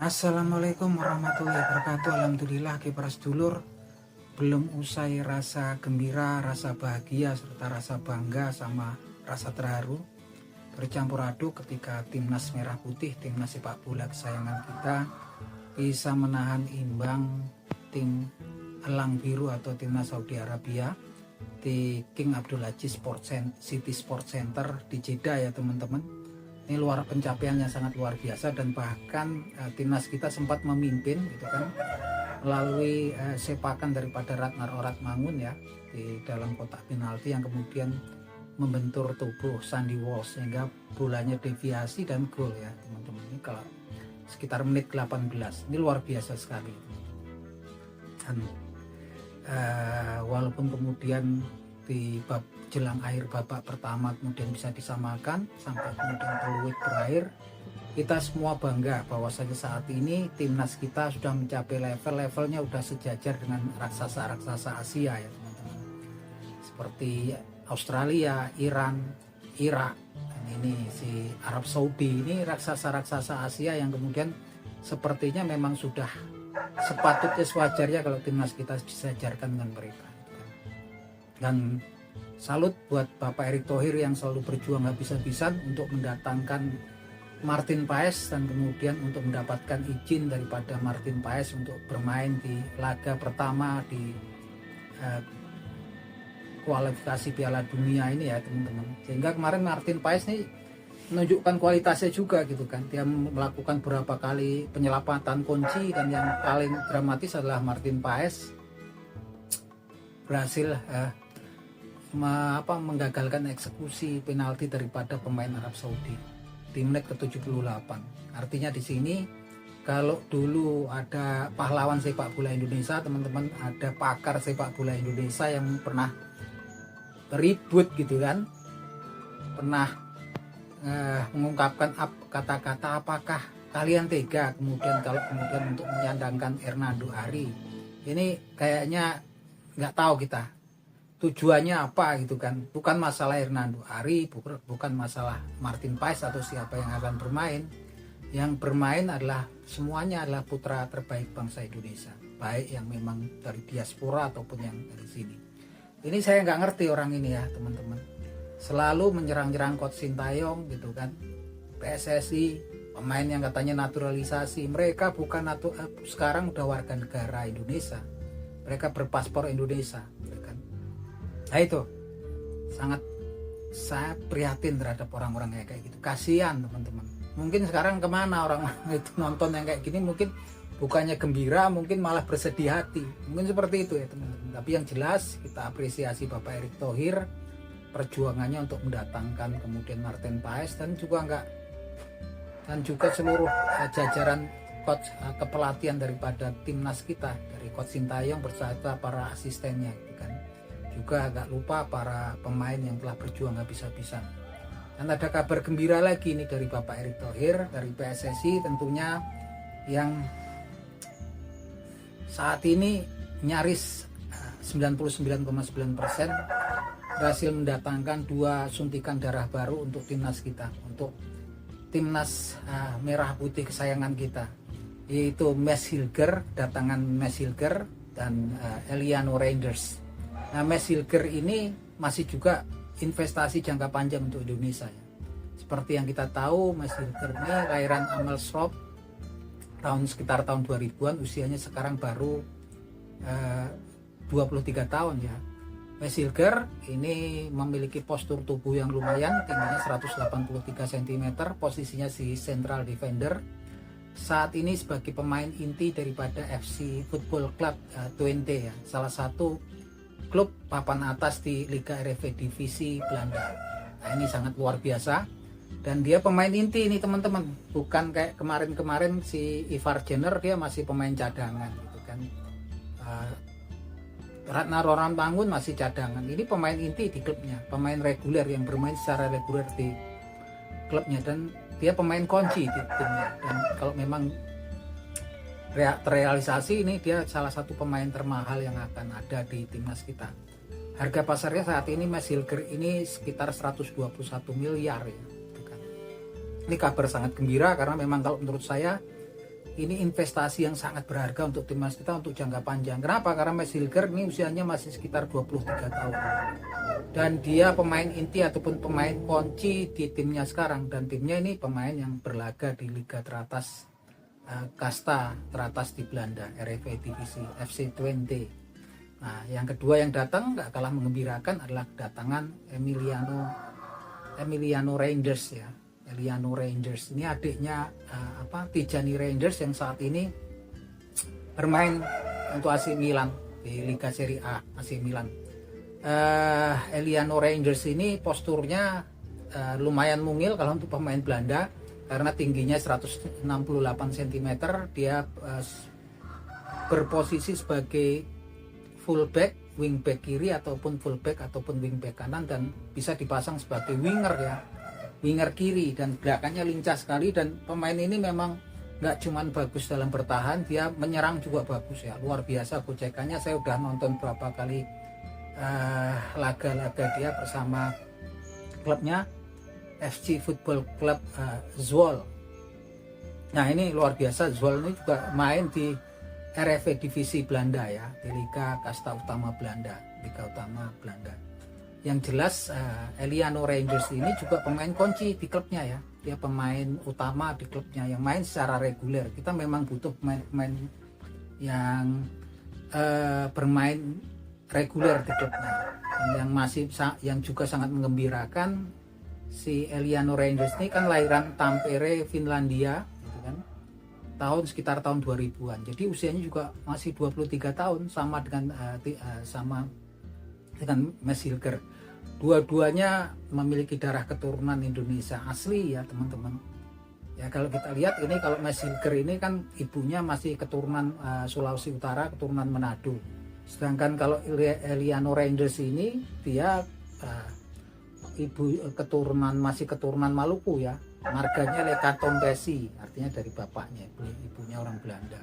Assalamualaikum warahmatullahi wabarakatuh. Alhamdulillah kiprah sedulur, belum usai rasa gembira, rasa bahagia, serta rasa bangga sama rasa terharu bercampur aduk ketika timnas merah putih, timnas sepak bola kesayangan kita bisa menahan imbang tim elang biru atau timnas Saudi Arabia di King Abdulaziz City Sport Center di Jeddah ya teman-teman. Ini pencapaiannya sangat luar biasa, dan bahkan timnas kita sempat memimpin gitu kan melalui sepakan daripada Ratnar Oratmangun ya di dalam kotak penalti yang kemudian membentur tubuh Sandy Walsh sehingga bolanya deviasi dan gol ya teman-teman. Ini kalau sekitar menit 18, ini luar biasa sekali. Dan walaupun kemudian di jelang akhir babak pertama kemudian bisa disamakan sampai kemudian peluit berakhir, kita semua bangga bahwasanya saat ini timnas kita sudah mencapai levelnya sudah sejajar dengan raksasa-raksasa Asia ya teman-teman, seperti Australia, Iran, Irak, dan ini si Arab Saudi. Ini raksasa-raksasa Asia yang kemudian sepertinya memang sudah sepatutnya sewajarnya kalau timnas kita disejarkan dengan mereka. Dan salut buat Bapak Erick Thohir yang selalu berjuang habis-habisan untuk mendatangkan Martin Paes, dan kemudian untuk mendapatkan izin daripada Martin Paes untuk bermain di laga pertama di kualifikasi Piala Dunia ini ya teman-teman. Sehingga kemarin Martin Paes nih menunjukkan kualitasnya juga gitu kan. Dia melakukan beberapa kali penyelamatan kunci, dan yang paling dramatis adalah Martin Paes berhasil menggagalkan eksekusi penalti daripada pemain Arab Saudi di menit ke-78. Artinya di sini kalau dulu ada pahlawan sepak bola Indonesia, teman-teman, ada pakar sepak bola Indonesia yang pernah ribut gitu kan, pernah mengungkapkan kata-kata apakah kalian tega kemudian untuk menyandangkan Hernando Ari. Ini kayaknya nggak tahu kita tujuannya apa gitu kan. Bukan masalah Hernando Ari, bukan masalah Martin Paes atau siapa yang akan bermain. Yang bermain adalah semuanya adalah putra terbaik bangsa Indonesia, baik yang memang dari diaspora ataupun yang dari sini. Ini saya nggak ngerti orang ini ya teman-teman, selalu menyerang-nyerang Coach Sintayong gitu kan, PSSI, pemain yang katanya naturalisasi. Mereka bukan sekarang udah warga negara Indonesia, mereka berpaspor Indonesia. Nah itu sangat saya prihatin terhadap orang-orang kayak gitu. Kasihan teman-teman. Mungkin sekarang kemana orang itu nonton yang kayak gini, mungkin bukannya gembira, mungkin malah bersedih hati. Mungkin seperti itu ya teman-teman. Tapi yang jelas kita apresiasi Bapak Erick Thohir, perjuangannya untuk mendatangkan kemudian Martin Paes, dan juga seluruh jajaran coach kepelatihan daripada timnas kita, dari Coach Sintayong beserta para asistennya gitu kan. Juga agak lupa para pemain yang telah berjuang habis-habisan. Dan ada kabar gembira lagi nih dari Bapak Erick Thohir, dari PSSI tentunya, yang saat ini nyaris 99,9% berhasil mendatangkan 2 suntikan darah baru untuk timnas kita, untuk timnas merah putih kesayangan kita, yaitu Mads Hilger, datangan Mads Hilger dan Eliano Reinders. Nah, Mads Hilger ini masih juga investasi jangka panjang untuk Indonesia ya. Seperti yang kita tahu, Mads Hilger ini lahiran Amersfoort sekitar tahun 2000-an, usianya sekarang baru 23 tahun ya. Mads Hilger ini memiliki postur tubuh yang lumayan, tingginya 183 cm, posisinya si central defender. Saat ini sebagai pemain inti daripada FC Football Club Twente ya, salah satu klub papan atas di Liga Eredivisie Divisi Belanda. Nah, ini sangat luar biasa, dan dia pemain inti ini teman-teman, bukan kayak kemarin si Ivar Jenner, dia masih pemain cadangan gitu kan. Ratnar Oratmangun masih cadangan, ini pemain inti di klubnya, pemain reguler yang bermain secara reguler di klubnya, dan dia pemain kunci di timnya. Dan kalau memang terrealisasi, ini dia salah satu pemain termahal yang akan ada di timnas kita. Harga pasarnya saat ini Mads Hilger ini sekitar 121 miliar ya. Ini kabar sangat gembira, karena memang kalau menurut saya ini investasi yang sangat berharga untuk timnas kita untuk jangka panjang. Kenapa? Karena Max Hilger ini usianya masih sekitar 23 tahun. Dan dia pemain inti ataupun pemain kunci di timnya sekarang. Dan timnya ini pemain yang berlaga di liga teratas, kasta teratas di Belanda, Eredivisie, FC Twente. Nah, yang kedua yang datang gak kalah mengembirakan adalah kedatangan Emiliano Reinders ya. Emiliano Reinders ini adiknya Tijani Reinders yang saat ini bermain untuk AC Milan di Liga Serie A AC Milan. Emiliano Reinders ini posturnya lumayan mungil kalau untuk pemain Belanda karena tingginya 168 cm. Dia berposisi sebagai fullback, wingback kiri ataupun fullback ataupun wingback kanan, dan bisa dipasang sebagai winger ya, winger kiri, dan belakangnya lincah sekali. Dan pemain ini memang nggak cuman bagus dalam bertahan, dia menyerang juga bagus ya, luar biasa gocekannya. Saya udah nonton berapa kali laga-laga dia bersama klubnya FC Football Club Zwolle. Nah ini luar biasa, Zwolle ini juga main di Eredivisie Belanda ya, di Liga Kasta Utama Belanda, Liga Utama Belanda. Yang jelas Emiliano Reinders ini juga pemain kunci di klubnya ya, dia pemain utama di klubnya yang main secara reguler. Kita memang butuh pemain-pemain yang bermain reguler di klubnya. Dan yang juga sangat menggembirakan, si Emiliano Reinders ini kan lahiran Tampere, Finlandia gitu kan, sekitar tahun 2000-an. Jadi usianya juga masih 23 tahun, sama dengan Max Hilger. Dua-duanya memiliki darah keturunan Indonesia asli ya teman-teman. Ya kalau kita lihat ini, kalau Max Hilger ini kan ibunya masih keturunan Sulawesi Utara, keturunan Manado. Sedangkan kalau Emiliano Reinders ini dia masih keturunan Maluku ya. Marganya Lekatombesi, artinya dari bapaknya, ibunya orang Belanda.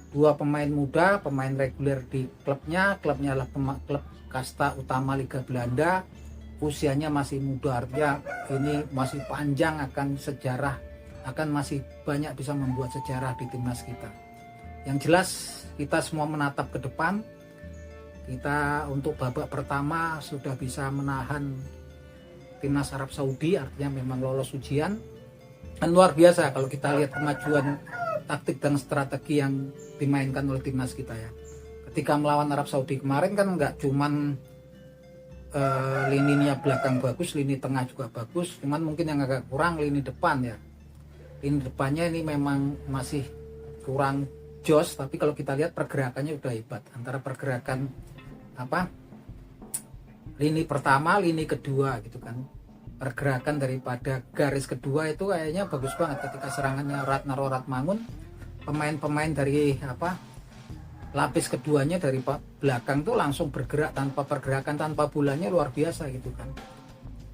Dua pemain muda, pemain reguler di klubnya adalah klub kasta utama Liga Belanda. Usianya masih muda, artinya ini masih panjang akan sejarah, akan masih banyak bisa membuat sejarah di timnas kita. Yang jelas kita semua menatap ke depan. Kita untuk babak pertama sudah bisa menahan timnas Arab Saudi, artinya memang lolos ujian. Dan luar biasa kalau kita lihat kemajuan taktik dan strategi yang dimainkan oleh timnas kita ya. Ketika melawan Arab Saudi kemarin kan nggak cuman lininya belakang bagus, lini tengah juga bagus, cuman mungkin yang agak kurang lini depan ya. Lini depannya ini memang masih kurang jos, tapi kalau kita lihat pergerakannya udah hebat. Antara pergerakan lini pertama, lini kedua gitu kan. Pergerakan daripada garis kedua itu kayaknya bagus banget. Ketika serangannya Ratnaro Ratmangun, pemain-pemain dari lapis keduanya dari belakang tuh langsung bergerak tanpa pergerakan, tanpa bulannya, luar biasa gitu kan.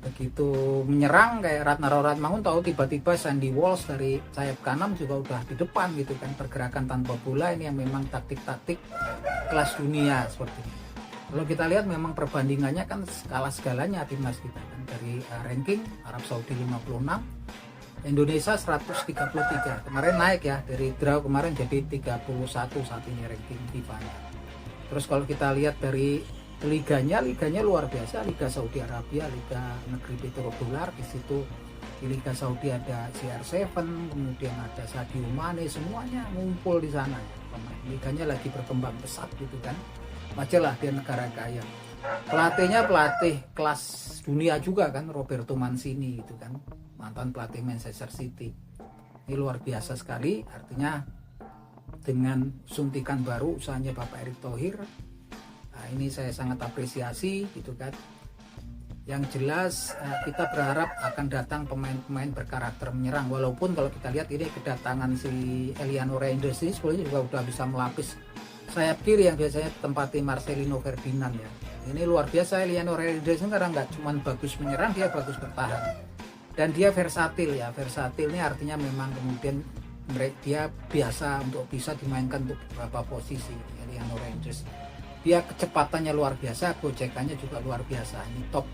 Begitu menyerang kayak Ratnaro Ratmangun, tahu tiba-tiba Sandy Walsh dari sayap kanan juga udah di depan gitu kan. Pergerakan tanpa bola ini yang memang taktik-taktik kelas dunia seperti ini. Kalau kita lihat memang perbandingannya kan skala segalanya timnas kita kan, dari ranking Arab Saudi 56, Indonesia 133. Kemarin naik ya, dari draw kemarin jadi 31 saat ini ranking FIFA-nya. Terus kalau kita lihat dari liganya luar biasa. Liga Saudi Arabia, Liga Negeri Petrodolar, di situ di Liga Saudi ada CR7, kemudian ada Sadio Mane, semuanya ngumpul di sana. Liganya lagi berkembang pesat gitu kan. Wajarlah dia negara kaya. Pelatihnya pelatih kelas dunia juga kan, Roberto Mancini gitu kan, mantan pelatih Manchester City. Ini luar biasa sekali, artinya dengan suntikan baru usahanya Bapak Erick Thohir. Nah, ini saya sangat apresiasi gitu kan. Yang jelas kita berharap akan datang pemain-pemain berkarakter menyerang, walaupun kalau kita lihat ini kedatangan si Emiliano Reinders ini sebetulnya juga udah bisa melapis sayap kiri yang biasanya tempati Marcelino Ferdinand ya. Ini luar biasa, Emiliano Reinders ini karena nggak cuma bagus menyerang, dia bagus bertahan. Dan dia versatil ya. Versatil ini artinya memang kemudian dia biasa untuk bisa dimainkan untuk beberapa posisi. Emiliano Reinders, dia kecepatannya luar biasa, gocekannya juga luar biasa. Ini top.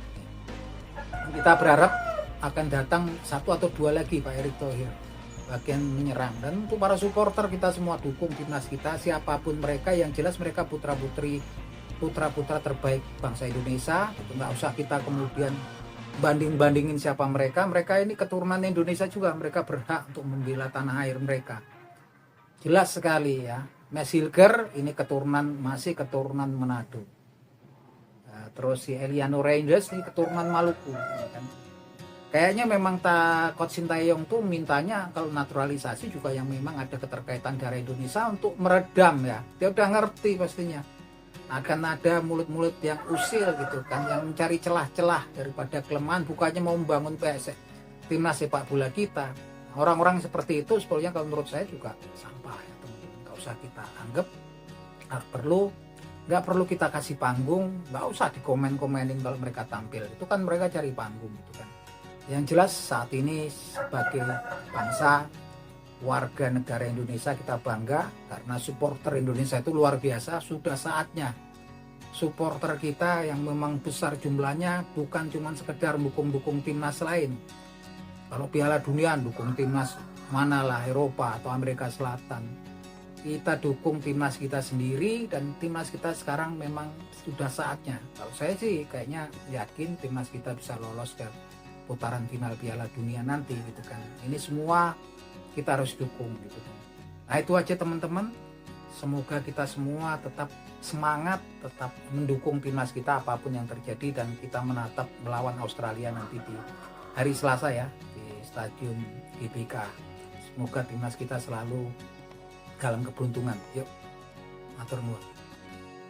Kita berharap akan datang satu atau dua lagi Pak Erick Thohir. bagian menyerang. Dan untuk para supporter, kita semua dukung timnas kita, siapapun mereka, yang jelas mereka putra-putra terbaik bangsa Indonesia. Nggak usah kita kemudian banding-bandingin siapa mereka ini keturunan Indonesia juga, mereka berhak untuk membela tanah air mereka. Jelas sekali ya, Mas Hilger ini masih keturunan Manado. Terus si Eliano Rangers ini keturunan Maluku kan. Kayaknya memang Coach Sintayong tuh mintanya kalau naturalisasi juga yang memang ada keterkaitan darah Indonesia untuk meredam ya. Dia udah ngerti pastinya akan ada mulut-mulut yang usil gitu kan, yang mencari celah-celah daripada kelemahan, bukannya mau membangun timnas sepak bola kita. Orang-orang seperti itu sebetulnya kalau menurut saya juga sampah ya teman-teman. Nggak usah kita anggap, nggak perlu kita kasih panggung, nggak usah dikomen-komenin kalau mereka tampil. Itu kan mereka cari panggung gitu kan. Yang jelas saat ini sebagai bangsa, warga negara Indonesia, kita bangga karena supporter Indonesia itu luar biasa. Sudah saatnya supporter kita yang memang besar jumlahnya bukan cuma sekedar dukung timnas lain. Kalau Piala Dunia dukung timnas manalah, Eropa atau Amerika Selatan. Kita dukung timnas kita sendiri, dan timnas kita sekarang memang sudah saatnya. Kalau saya sih kayaknya yakin timnas kita bisa lolos ke putaran final Piala Dunia nanti gitu kan. Ini semua kita harus dukung gitu kan. Nah itu aja teman-teman. Semoga kita semua tetap semangat, tetap mendukung timnas kita apapun yang terjadi, dan kita menatap melawan Australia nanti di hari Selasa ya di Stadion GBK. Semoga timnas kita selalu dalam keberuntungan. Yuk, atur nuwun.